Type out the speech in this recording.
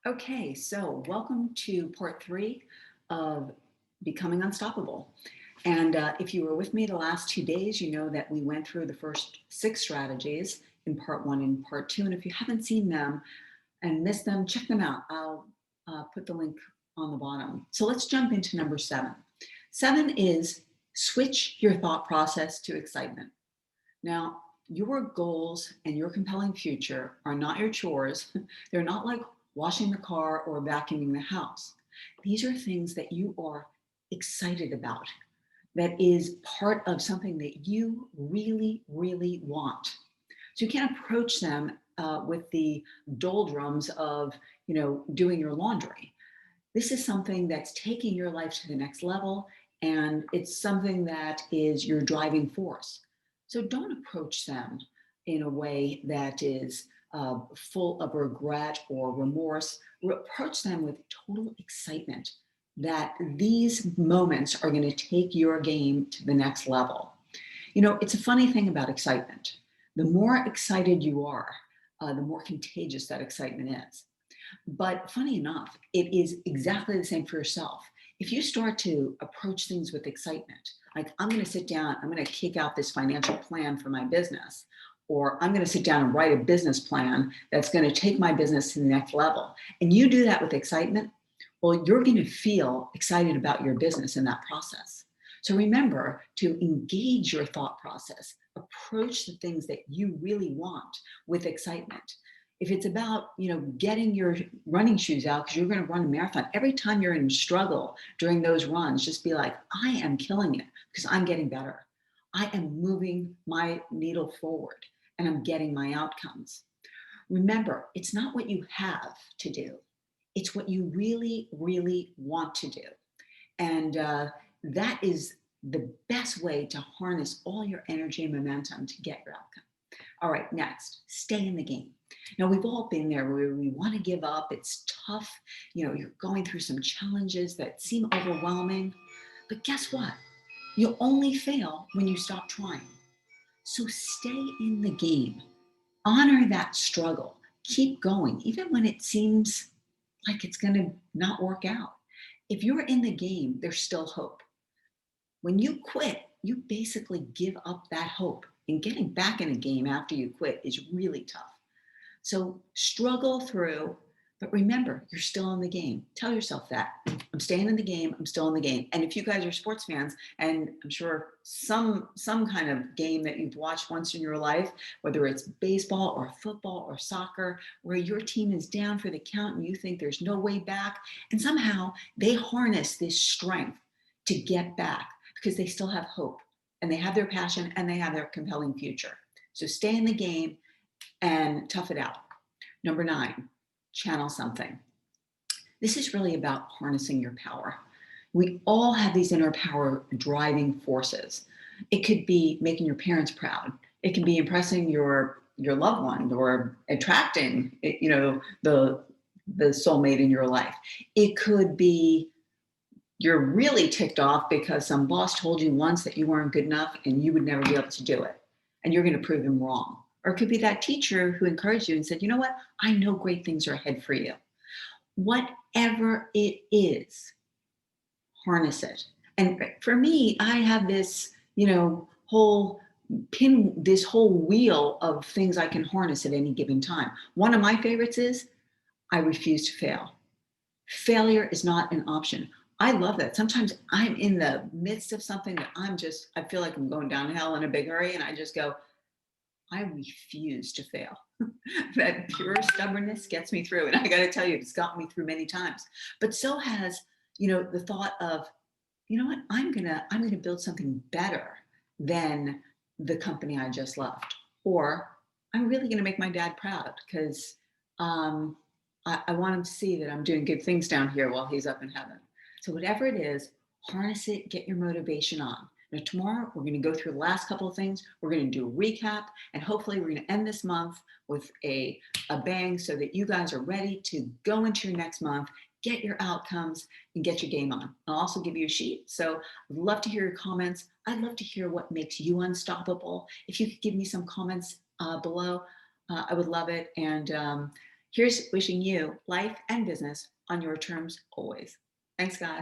Okay, so welcome to part three of Becoming Unstoppable. And if you were with me the last 2 days, you know that we went through the first 6 strategies in part one and part two. And if you haven't seen them and missed them, check them out. I'll put the link on the bottom. So let's jump into number 7. 7 is switch your thought process to excitement. Now, your goals and your compelling future are not your chores. They're not like washing the car or vacuuming the house. These are things that you are excited about, that is part of something that you really, really want. So you can't approach them with the doldrums of, doing your laundry. This is something that's taking your life to the next level, and it's something that is your driving force. So don't approach them in a way that is full of regret or remorse. Approach them with total excitement that these moments are going to take your game to the next level. It's a funny thing about excitement. The more excited you are, the more contagious that excitement is. But funny enough, it is exactly the same for yourself. If you start to approach things with excitement, like I'm going to sit down, I'm going to kick out this financial plan for my business, or I'm going to sit down and write a business plan that's going to take my business to the next level, and you do that with excitement, well, you're going to feel excited about your business in that process. So remember to engage your thought process, approach the things that you really want with excitement. If it's about, getting your running shoes out because you're going to run a marathon, every time you're in struggle during those runs, just be like, I am killing it because I'm getting better. I am moving my needle forward and I'm getting my outcomes. Remember, it's not what you have to do. It's what you really, really want to do. And that is the best way to harness all your energy and momentum to get your outcome. All right, next, stay in the game. Now, we've all been there where we want to give up. It's tough. You're going through some challenges that seem overwhelming. But guess what? You'll only fail when you stop trying. So stay in the game. Honor that struggle. Keep going, even when it seems like it's going to not work out. If you're in the game, there's still hope. When you quit, you basically give up that hope. And getting back in a game after you quit is really tough. So struggle through, but remember, you're still in the game. Tell yourself that. I'm staying in the game. I'm still in the game. And if you guys are sports fans, and I'm sure some kind of game that you've watched once in your life, whether it's baseball or football or soccer, where your team is down for the count and you think there's no way back, and somehow they harness this strength to get back because they still have hope and they have their passion and they have their compelling future. So stay in the game and tough it out. Number 9, channel something. This is really about harnessing your power. We all have these inner power driving forces. It could be making your parents proud. It can be impressing your loved one or attracting, the soulmate in your life. It could be you're really ticked off because some boss told you once that you weren't good enough and you would never be able to do it. And you're going to prove them wrong. Or it could be that teacher who encouraged you and said, you know what? I know great things are ahead for you. Whatever it is, harness it. And for me, I have this, this whole wheel of things I can harness at any given time. One of my favorites is I refuse to fail. Failure is not an option. I love that. Sometimes I'm in the midst of something that I feel like I'm going downhill in a big hurry. And I just go, I refuse to fail. That pure stubbornness gets me through. And I got to tell you, it's got me through many times. But so has, the thought of, you know what, I'm gonna build something better than the company I just left. Or I'm really gonna make my dad proud because I want him to see that I'm doing good things down here while he's up in heaven. So whatever it is, harness it, get your motivation on. Now, tomorrow, we're going to go through the last couple of things. We're going to do a recap, and hopefully we're going to end this month with a bang so that you guys are ready to go into your next month, get your outcomes, and get your game on. I'll also give you a sheet. So I'd love to hear your comments. I'd love to hear what makes you unstoppable. If you could give me some comments below, I would love it. And Here's wishing you life and business on your terms always. Thanks, guys.